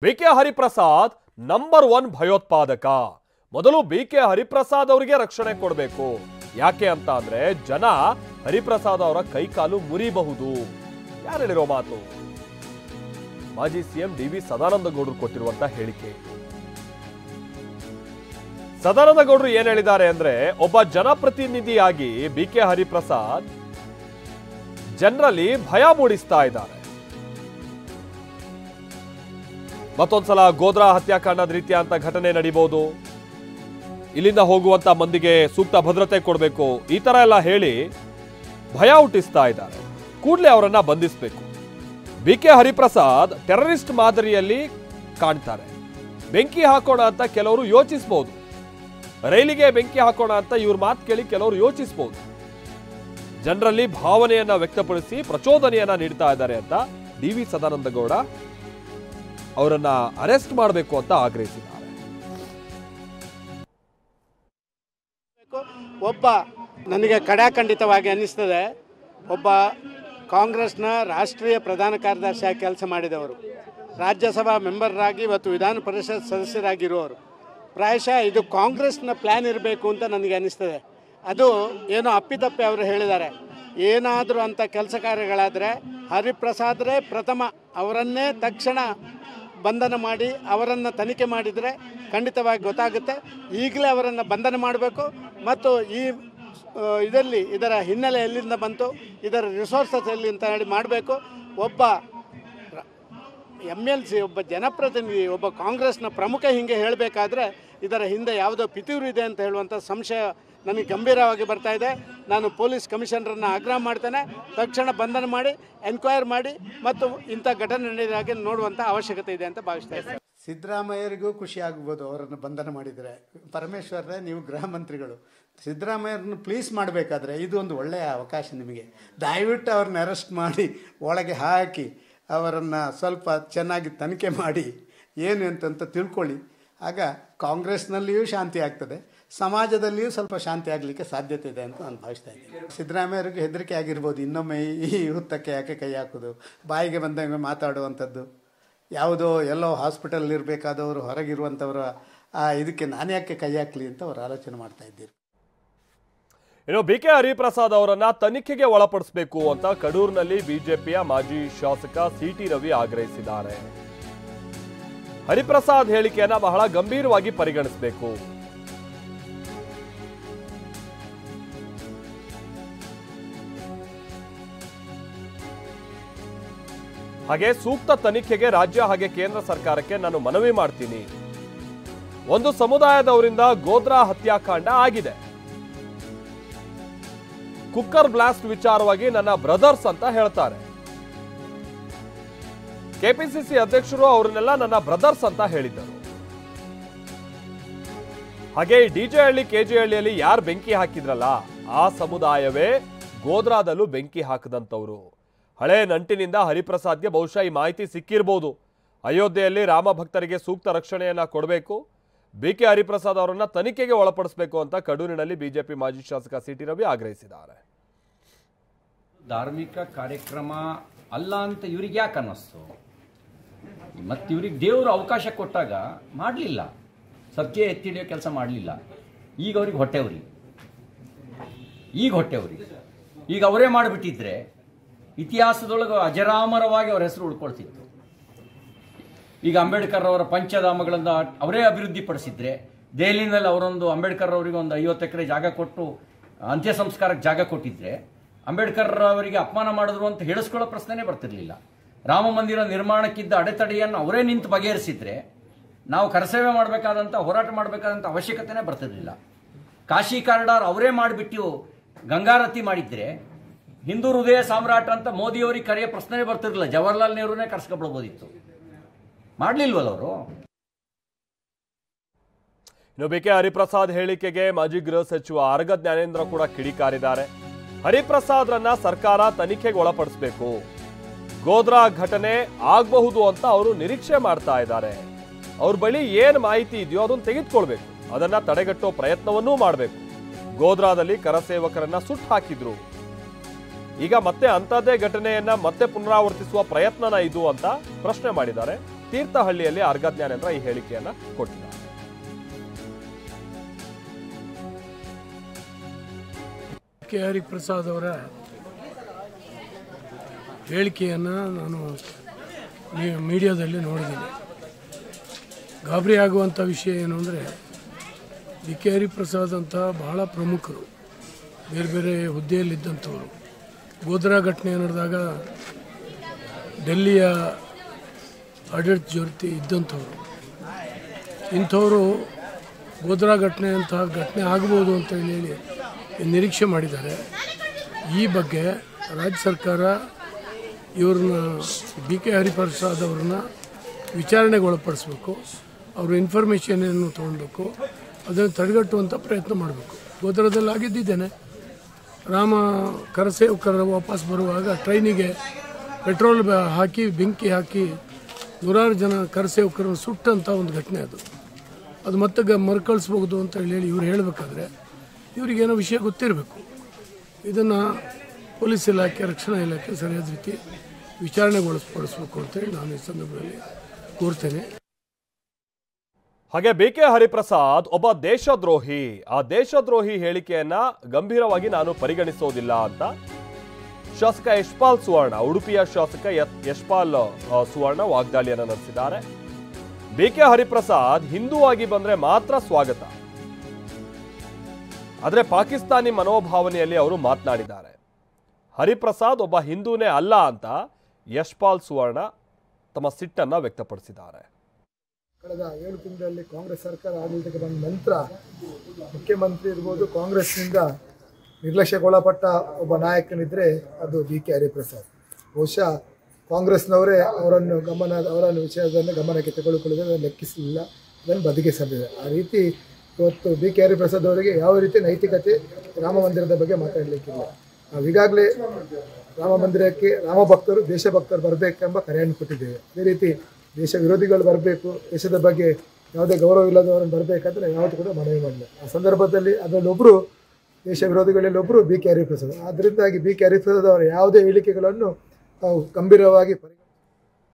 BK Hariprasad number 1 ಭಯೋತ್ಪಾದಕ. ಮೊದಲು BK Hariprasad ಅವರಿಗೆ ರಕ್ಷಣೆ ಕೊಡಬೇಕು. ಯಾಕೆ ಅಂತ ಅಂದ್ರೆ ಜನ ಹರಿಪ್ರಸಾದ್ ಅವರ ಕೈಕಾಲು ಮುರಿಬಹುದು. ಯಾರು ಹೇಳಿರೋ ಮಾತು? ಮಾಜಿ ಸಿಎಂ ಡಿ.ವಿ. ಸದಾನಂದ ಗೌಡರು ಕೊಟ್ಟಿರುವಂತ ಹೇಳಿಕೆ. ಸದಾನಂದ ಗೌಡರು ಏನ್ ಹೇಳಿದ್ದಾರೆ ಅಂದ್ರೆ, ಒಬ್ಬ ಜನಪ್ರತಿನಿಧಿಯಾಗಿ ಬಿಕೆ ಹರಿಪ್ರಸಾದ್ ಜನರಲ್ಲಿ ಭಯ ಮೂಡಿಸ್ತಾ ಇದ್ದಾರೆ. ಮತ್ತೊಂದ್ಸಲ ಗೋದ್ರಾ ಹತ್ಯಾಕಾಂಡದ ರೀತಿಯ ಅಂತ ಘಟನೆ ನಡೀಬಹುದು, ಇಲ್ಲಿಂದ ಹೋಗುವಂತ ಮಂದಿಗೆ ಸೂಕ್ತ ಭದ್ರತೆ ಕೊಡಬೇಕು, ಈ ತರ ಎಲ್ಲ ಹೇಳಿ ಭಯ ಹುಟ್ಟಿಸ್ತಾ ಇದ್ದಾರೆ. ಕೂಡಲೇ ಅವರನ್ನ ಬಂಧಿಸಬೇಕು. ಬಿಕೆ ಹರಿಪ್ರಸಾದ್ ಟೆರರಿಸ್ಟ್ ಮಾದರಿಯಲ್ಲಿ ಕಾಣ್ತಾರೆ. ಬೆಂಕಿ ಹಾಕೋಣ ಅಂತ ಕೆಲವರು ಯೋಚಿಸಬಹುದು, ರೈಲಿಗೆ ಬೆಂಕಿ ಹಾಕೋಣ ಅಂತ ಇವ್ರ ಮಾತು ಕೇಳಿ ಕೆಲವರು ಯೋಚಿಸಬಹುದು. ಜನರಲ್ಲಿ ಭಾವನೆಯನ್ನ ವ್ಯಕ್ತಪಡಿಸಿ ಪ್ರಚೋದನೆಯನ್ನ ನೀಡ್ತಾ ಇದ್ದಾರೆ ಅಂತ ಡಿ.ವಿ. ಸದಾನಂದ ಗೌಡ ಅವರನ್ನ ಅರೆಸ್ಟ್ ಮಾಡಬೇಕು ಅಂತ ಆಗ್ರಹಿಸಿದ್ದಾರೆ. ಒಬ್ಬ ನನಗೆ ಕಡಾಖಂಡಿತವಾಗಿ ಅನ್ನಿಸ್ತದೆ, ಒಬ್ಬ ಕಾಂಗ್ರೆಸ್ನ ರಾಷ್ಟ್ರೀಯ ಪ್ರಧಾನ ಕಾರ್ಯದರ್ಶಿಯಾಗಿ ಕೆಲಸ ಮಾಡಿದವರು, ರಾಜ್ಯಸಭಾ ಮೆಂಬರ್ರಾಗಿ ಇವತ್ತು ವಿಧಾನ ಪರಿಷತ್ ಸದಸ್ಯರಾಗಿರುವವರು. ಪ್ರಾಯಶಃ ಇದು ಕಾಂಗ್ರೆಸ್ನ ಪ್ಲ್ಯಾನ್ ಇರಬೇಕು ಅಂತ ನನಗೆ ಅನ್ನಿಸ್ತದೆ. ಅದು ಏನೋ ಅಪ್ಪಿತಪ್ಪಿ ಅವರು ಹೇಳಿದ್ದಾರೆ. ಏನಾದರೂ ಅಂಥ ಕೆಲಸ ಕಾರ್ಯಗಳಾದರೆ ಹರಿಪ್ರಸಾದ್ರೇ ಪ್ರಥಮ, ಅವರನ್ನೇ ತಕ್ಷಣ ಬಂಧನ ಮಾಡಿ ಅವರನ್ನು ತನಿಖೆ ಮಾಡಿದರೆ ಖಂಡಿತವಾಗಿ ಗೊತ್ತಾಗುತ್ತೆ. ಈಗಲೇ ಅವರನ್ನು ಬಂಧನ ಮಾಡಬೇಕು ಮತ್ತು ಇದರ ಹಿನ್ನೆಲೆ ಎಲ್ಲಿಂದ ಬಂತು, ಇದರ ರಿಸೋರ್ಸಸ್ ಎಲ್ಲಿ ಅಂತ ಹೇಳಿ ಮಾಡಬೇಕು. ಒಬ್ಬ MLC, ಒಬ್ಬ ಜನಪ್ರತಿನಿಧಿ, ಒಬ್ಬ ಕಾಂಗ್ರೆಸ್ನ ಪ್ರಮುಖ ಹೀಗೆ ಹೇಳಬೇಕಾದ್ರೆ ಇದರ ಹಿಂದೆ ಯಾವುದೋ ಪಿತೂರು ಇದೆ ಅಂತ ಹೇಳುವಂಥ ಸಂಶಯ ನನಗೆ ಗಂಭೀರವಾಗಿ ಬರ್ತಾ ಇದೆ. ನಾನು ಪೊಲೀಸ್ ಕಮಿಷನರನ್ನು ಆಗ್ರಹ ಮಾಡ್ತೇನೆ, ತಕ್ಷಣ ಬಂಧನ ಮಾಡಿ ಎನ್ಕ್ವೈರ್ ಮಾಡಿ ಮತ್ತು ಇಂಥ ಘಟನೆ ನಡೆದಾಗೆ ನೋಡುವಂಥ ಅವಶ್ಯಕತೆ ಇದೆ ಅಂತ ಭಾವಿಸ್ತಾ ಇದ್ದೇನೆ. ಸಿದ್ದರಾಮಯ್ಯರಿಗೂ ಖುಷಿ ಆಗ್ಬೋದು ಅವರನ್ನು ಬಂಧನ ಮಾಡಿದರೆ. ಪರಮೇಶ್ವರರೇ, ನೀವು ಗೃಹ ಮಂತ್ರಿಗಳು, ಸಿದ್ದರಾಮಯ್ಯರನ್ನು ಪ್ಲೀಸ್ ಮಾಡಬೇಕಾದ್ರೆ ಇದು ಒಂದು ಒಳ್ಳೆಯ ಅವಕಾಶ ನಿಮಗೆ. ದಯವಿಟ್ಟು ಅವ್ರನ್ನ ಅರೆಸ್ಟ್ ಮಾಡಿ ಒಳಗೆ ಹಾಕಿ ಅವರನ್ನು ಸ್ವಲ್ಪ ಚೆನ್ನಾಗಿ ತನಿಖೆ ಮಾಡಿ ಏನು ಅಂತಂತ ತಿಳ್ಕೊಳ್ಳಿ. ಆಗ ಕಾಂಗ್ರೆಸ್ನಲ್ಲಿಯೂ ಶಾಂತಿ ಆಗ್ತದೆ, ಸಮಾಜದಲ್ಲಿಯೂ ಸ್ವಲ್ಪ ಶಾಂತಿ ಆಗಲಿಕ್ಕೆ ಸಾಧ್ಯತೆ ಇದೆ ಅಂತ ನಾನು ಭಾವಿಸ್ತಾ ಇದ್ದೀನಿ. ಸಿದ್ದರಾಮಯ್ಯರಿಗೆ ಹೆದರಿಕೆ ಆಗಿರ್ಬೋದು, ಇನ್ನೊಮ್ಮೆ ಈ ಹುತ್ತಕ್ಕೆ ಯಾಕೆ ಕೈ ಹಾಕೋದು, ಬಾಯಿಗೆ ಬಂದಂಗೆ ಮಾತಾಡುವಂಥದ್ದು, ಯಾವುದೋ ಎಲ್ಲೋ ಹಾಸ್ಪಿಟಲ್ ಇರಬೇಕಾದವರು ಹೊರಗಿರುವಂಥವರ ಇದಕ್ಕೆ ನಾನು ಯಾಕೆ ಕೈ ಹಾಕಲಿ ಅಂತ ಅವರು ಆಲೋಚನೆ ಮಾಡ್ತಾ ಇದ್ದೀರಿ. ಇನ್ನು ಬಿಕೆ ಹರಿಪ್ರಸಾದ್ ಅವರನ್ನ ತನಿಖೆಗೆ ಒಳಪಡಿಸಬೇಕು ಅಂತ ಕಡೂರಿನಲ್ಲಿ ಬಿಜೆಪಿಯ ಮಾಜಿ ಶಾಸಕ ಸಿ.ಟಿ. ರವಿ ಆಗ್ರಹಿಸಿದ್ದಾರೆ. ಹರಿಪ್ರಸಾದ್ ಹೇಳಿಕೆಯನ್ನ ಬಹಳ ಗಂಭೀರವಾಗಿ ಪರಿಗಣಿಸಬೇಕು. ಹಾಗೆ ಸೂಕ್ತ ತನಿಖೆಗೆ ರಾಜ್ಯ ಹಾಗೆ ಕೇಂದ್ರ ಸರ್ಕಾರಕ್ಕೆ ನಾನು ಮನವಿ ಮಾಡ್ತೀನಿ. ಒಂದು ಸಮುದಾಯದವರಿಂದ ಗೋದ್ರಾ ಹತ್ಯಾಕಾಂಡ ಆಗಿದೆ. ಕುಕ್ಕರ್ ಬ್ಲಾಸ್ಟ್ ವಿಚಾರವಾಗಿ ನನ್ನ ಬ್ರದರ್ಸ್ ಅಂತ ಹೇಳ್ತಾರೆ. ಕೆಪಿಸಿಸಿ ಅಧ್ಯಕ್ಷರು ಅವರನ್ನೆಲ್ಲ ನನ್ನ ಬ್ರದರ್ಸ್ ಅಂತ ಹೇಳಿದ್ದರು. ಹಾಗೆ ಡಿಜೆ ಹಳ್ಳಿ ಕೆಜೆ ಹಳ್ಳಿಯಲ್ಲಿ ಯಾರು ಬೆಂಕಿ ಹಾಕಿದ್ರಲ್ಲ ಆ ಸಮುದಾಯವೇ ಗೋದ್ರಾದಲ್ಲೂ ಬೆಂಕಿ ಹಾಕದಂತವ್ರು. ಹಳೆ ನಂಟಿನಿಂದ ಹರಿಪ್ರಸಾದ್ಗೆ ಬಹುಶಃ ಈ ಮಾಹಿತಿ ಸಿಕ್ಕಿರಬಹುದು. ಅಯೋಧ್ಯೆಯಲ್ಲಿ ರಾಮ ಭಕ್ತರಿಗೆ ಸೂಕ್ತ ರಕ್ಷಣೆಯನ್ನ ಕೊಡಬೇಕು, ಬಿಕೆ ಹರಿಪ್ರಸಾದ್ ಅವರನ್ನ ತನಿಖೆಗೆ ಒಳಪಡಿಸಬೇಕು ಅಂತ ಕಡೂರಿನಲ್ಲಿ ಬಿಜೆಪಿ ಮಾಜಿ ಶಾಸಕ ಸಿ.ಟಿ. ರವಿ ಆಗ್ರಹಿಸಿದ್ದಾರೆ. ಧಾರ್ಮಿಕ ಕಾರ್ಯಕ್ರಮ ಅಲ್ಲ ಅಂತ ಇವ್ರಿಗೆ ಯಾಕೆ ಅನ್ನಿಸ್ತು? ಮತ್ತು ಇವ್ರಿಗೆ ದೇವರು ಅವಕಾಶ ಕೊಟ್ಟಾಗ ಮಾಡಲಿಲ್ಲ, ಸತ್ಯ ಎತ್ತಿ ಹಿಡಿಯೋ ಕೆಲಸ ಮಾಡಲಿಲ್ಲ. ಈಗ ಅವ್ರಿಗೆ ಹೊಟ್ಟೆವ್ರಿ, ಈಗ ಅವರೇ ಮಾಡಿಬಿಟ್ಟಿದ್ರೆ ಇತಿಹಾಸದೊಳಗೆ ಅಜರಾಮರವಾಗಿ ಅವ್ರ ಹೆಸರು ಉಳ್ಕೊಳ್ತಿತ್ತು. ಈಗ ಅಂಬೇಡ್ಕರ್ ಅವರ ಪಂಚಧಾಮಗಳಿಂದ ಅವರೇ ಅಭಿವೃದ್ಧಿ ಪಡಿಸಿದ್ರೆ, ದೆಹಲಿನಲ್ಲಿ ಅವರೊಂದು ಅಂಬೇಡ್ಕರ್ ಅವರಿಗೆ ಒಂದು 50 ಎಕರೆ ಜಾಗ ಕೊಟ್ಟು ಅಂತ್ಯ ಸಂಸ್ಕಾರಕ್ಕೆ ಜಾಗ ಕೊಟ್ಟಿದ್ರೆ ಅಂಬೇಡ್ಕರ್ ಅವರಿಗೆ ಅಪಮಾನ ಮಾಡಿದ್ರು ಅಂತ ಹೇಳಿಸ್ಕೊಳ್ಳೋ ಪ್ರಶ್ನೆನೇ ಬರ್ತಿರ್ಲಿಲ್ಲ. ರಾಮ ಮಂದಿರ ನಿರ್ಮಾಣಕ್ಕಿದ್ದ ಅಡೆತಡೆಯನ್ನು ಅವರೇ ನಿಂತು ಬಗೆಹರಿಸಿದ್ರೆ ನಾವು ಕರಸೇವೆ ಮಾಡಬೇಕಾದಂಥ ಹೋರಾಟ ಮಾಡಬೇಕಾದಂಥ ಅವಶ್ಯಕತೆನೇ ಬರ್ತಿರ್ಲಿಲ್ಲ. ಕಾಶಿ ಕಾರಿಡಾರ್ ಅವರೇ ಮಾಡಿಬಿಟ್ಟು ಗಂಗಾರತಿ ಮಾಡಿದ್ರೆ ಹಿಂದೂ ಹೃದಯ ಸಾಮ್ರಾಟ್ ಅಂತ ಮೋದಿಯವರಿಗೆ ಕರೆಯೋ ಪ್ರಶ್ನೆ ಬರ್ತಿರ್ಲಿಲ್ಲ. ಜವಾಹರ್ಲಾಲ್ ನೆಹರೂನೇ ಕರ್ಸ್ಕೊಬಿಡ್ಬೋದಿತ್ತು, ಮಾಡಲಿಲ್ವಲ್ಲ ಅವರು. ಇನ್ನು ಬಿಕೆ ಹರಿಪ್ರಸಾದ್ ಹೇಳಿಕೆಗೆ ಮಾಜಿ ಗೃಹ ಸಚಿವ ಆರಗ ಜ್ಞಾನೇಂದ್ರ ಕೂಡ ಕಿಡಿಕಾರಿದ್ದಾರೆ. ಹರಿಪ್ರಸಾದ್ರನ್ನ ಸರ್ಕಾರ ತನಿಖೆಗೆ ಒಳಪಡಿಸಬೇಕು, ಗೋದ್ರಾ ಘಟನೆ ಆಗಬಹುದು ಅಂತ ಅವರು ನಿರೀಕ್ಷೆ ಮಾಡ್ತಾ ಇದ್ದಾರೆ. ಅವ್ರ ಬಳಿ ಏನ್ ಮಾಹಿತಿ ಇದೆಯೋ ಅದನ್ನು ತೆಗೆದುಕೊಳ್ಬೇಕು, ಅದನ್ನ ತಡೆಗಟ್ಟೋ ಪ್ರಯತ್ನವನ್ನೂ ಮಾಡಬೇಕು. ಗೋದ್ರಾದಲ್ಲಿ ಕರಸೇವಕರನ್ನ ಸುಟ್ಟು ಹಾಕಿದ್ರು, ಈಗ ಮತ್ತೆ ಅಂತದೇ ಘಟನೆಯನ್ನ ಮತ್ತೆ ಪುನರಾವರ್ತಿಸುವ ಪ್ರಯತ್ನನ ಇದು ಅಂತ ಪ್ರಶ್ನೆ ಮಾಡಿದ್ದಾರೆ. ತೀರ್ಥಹಳ್ಳಿಯಲ್ಲಿ ಅರ್ಗ ಜ್ಞಾನೇಂದ್ರ ಈ ಹೇಳಿಕೆಯನ್ನ ಕೊಟ್ಟಿದ್ದಾರೆ. ಕೆ ಹರಿಪ್ರಸಾದ್ ಅವರ ಹೇಳಿಕೆಯನ್ನು ನಾನು ಮೀಡಿಯಾದಲ್ಲಿ ನೋಡಿದ್ದೀನಿ. ಗಾಬರಿ ಆಗುವಂಥ ವಿಷಯ ಏನು ಅಂದರೆ, ಡಿ ಕೆ ಹರಿಪ್ರಸಾದ್ ಅಂತ ಬಹಳ ಪ್ರಮುಖರು, ಬೇರೆ ಬೇರೆ ಹುದ್ದೆಯಲ್ಲಿದ್ದಂಥವರು. ಗೋಧ್ರಾ ಘಟನೆ ನಡೆದಾಗ ಡೆಲ್ಲಿಯ ಆಡಳಿತ ಜೊತೆ ಇದ್ದಂಥವರು. ಇಂಥವರು ಗೋಧ್ರಾ ಅಂತಹ ಘಟನೆ ಆಗ್ಬೋದು ಅಂತ ಹೇಳಿ ನಿರೀಕ್ಷೆ ಮಾಡಿದ್ದಾರೆ. ಈ ಬಗ್ಗೆ ರಾಜ್ಯ ಸರ್ಕಾರ ಇವ್ರನ್ನ ಡಿ ಕೆ ಹರಿಪ್ರಸಾದ್ ಅವ್ರನ್ನ ವಿಚಾರಣೆಗೆ ಒಳಪಡಿಸ್ಬೇಕು. ಅವರು ಇನ್ಫಾರ್ಮೇಷನನ್ನು ತೊಗೊಳ್ಬೇಕು, ಅದನ್ನು ತಡೆಗಟ್ಟುವಂಥ ಪ್ರಯತ್ನ ಮಾಡಬೇಕು. ಗೋಧ್ರಾದಲ್ಲಿ ಆಗಿದ್ದಿದ್ದೇನೆ. ರಾಮ ಕರಸೇವಕರ ವಾಪಸ್ ಬರುವಾಗ ಟ್ರೈನಿಗೆ ಪೆಟ್ರೋಲ್ ಹಾಕಿ ಬೆಂಕಿ ಹಾಕಿ ನೂರಾರು ಜನ ಕರಸೇವಕರನ್ನು ಸುಟ್ಟಂಥ ಒಂದು ಘಟನೆ ಅದು ಮತ್ತೆ ಮರುಕಳಿಸ್ಬೋದು ಅಂತ ಹೇಳಿ ಇವ್ರು ಹೇಳಬೇಕಾದ್ರೆ ಇವರಿಗೇನೋ ವಿಷಯ ಗೊತ್ತಿರಬೇಕು. ಇದನ್ನು ಪೊಲೀಸ್ ಇಲಾಖೆ, ರಕ್ಷಣಾ ಇಲಾಖೆ ಸರಿಯಾದ ರೀತಿ ವಿಚಾರಣೆಗೊಳಪಡಿಸಬೇಕು ಅಂತೇಳಿ ನಾನು ಈ ಸಂದರ್ಭದಲ್ಲಿ ಕೋರ್ತೇನೆ. ಹಾಗೆ ಬಿ ಕೆ ಹರಿಪ್ರಸಾದ್ ಒಬ್ಬ ದೇಶದ್ರೋಹಿ, ಆ ದೇಶದ್ರೋಹಿ ಹೇಳಿಕೆಯನ್ನ ಗಂಭೀರವಾಗಿ ನಾನು ಪರಿಗಣಿಸೋದಿಲ್ಲ ಅಂತ ಶಾಸಕ ಯಶ್ಪಾಲ್ ಸುವರ್ಣ, ಉಡುಪಿಯ ಶಾಸಕ ಯಶ್ಪಾಲ್ ಸುವರ್ಣ ವಾಗ್ದಾಳಿಯನ್ನು ನಡೆಸಿದ್ದಾರೆ. ಬಿ ಕೆ ಹರಿಪ್ರಸಾದ್ ಹಿಂದೂವಾಗಿ ಬಂದ್ರೆ ಮಾತ್ರ ಸ್ವಾಗತ, ಆದರೆ ಪಾಕಿಸ್ತಾನಿ ಮನೋಭಾವನೆಯಲ್ಲಿ ಅವರು ಮಾತನಾಡಿದ್ದಾರೆ. ಹರಿಪ್ರಸಾದ್ ಒಬ್ಬ ಹಿಂದೂನೇ ಅಲ್ಲ ಅಂತ ಯಶ್ಪಾಲ್ ಸುವರ್ಣ ತಮ್ಮ ಸಿಟ್ಟನ್ನ ವ್ಯಕ್ತಪಡಿಸಿದ್ದಾರೆ. ಕಳೆದ 7 ತಿಂಗಳಲ್ಲಿ ಕಾಂಗ್ರೆಸ್ ಸರ್ಕಾರ ಆಡಳಿತಕ್ಕೆ ಬಂದ ನಂತರ ಮುಖ್ಯಮಂತ್ರಿ ಇರ್ಬೋದು, ಕಾಂಗ್ರೆಸ್ನಿಂದ ನಿರ್ಲಕ್ಷ್ಯಕ್ಕೊಳಪಟ್ಟ ಒಬ್ಬ ನಾಯಕನಿದ್ರೆ ಅದು ಬಿ ಕೆ ಹರಿಪ್ರಸಾದ್. ಬಹುಶಃ ಕಾಂಗ್ರೆಸ್ನವರೇ ಅವರ ವಿಷಯವನ್ನು ಗಮನಕ್ಕೆ ತೆಗೆದುಕೊಳ್ಳದೆ ಲೆಕ್ಕಿಸಲಿಲ್ಲ, ಅದನ್ನು ಬದಿಗಿಸಲಿದೆ. ಆ ರೀತಿ ಇವತ್ತು ಬಿ ಕೆ ಹರಿಪ್ರಸಾದ್ ಅವರಿಗೆ ಯಾವ ರೀತಿ ನೈತಿಕತೆ ರಾಮ ಮಂದಿರದ ಬಗ್ಗೆ ಮಾತಾಡಲಿಕ್ಕಿಲ್ಲ. ನಾವು ಈಗಾಗಲೇ ರಾಮ ಮಂದಿರಕ್ಕೆ ರಾಮ ಭಕ್ತರು, ದೇಶಭಕ್ತರು ಬರಬೇಕೆಂಬ ಕರೆಯನ್ನು ಕೊಟ್ಟಿದ್ದೇವೆ. ಅದೇ ರೀತಿ ದೇಶ ವಿರೋಧಿಗಳು ಬರಬೇಕು, ದೇಶದ ಬಗ್ಗೆ ಯಾವುದೇ ಗೌರವ ಇಲ್ಲದವರನ್ನು ಬರಬೇಕಂದ್ರೆ ಯಾವುದು ಕೂಡ ಮನವಿ ಮಾಡಲಿಲ್ಲ. ಆ ಸಂದರ್ಭದಲ್ಲಿ ಅದರಲ್ಲೊಬ್ಬರು, ದೇಶ ವಿರೋಧಿಗಳಲ್ಲಿ ಒಬ್ಬರು ಬಿ ಕೆ ಹರಿಪ್ರಸಾದ್. ಆದ್ದರಿಂದಾಗಿ ಬಿ ಕೆ ಹರಿಪ್ರಸಾದ್ ಅವರ ಯಾವುದೇ ಹೇಳಿಕೆಗಳನ್ನು ನಾವು ಗಂಭೀರವಾಗಿ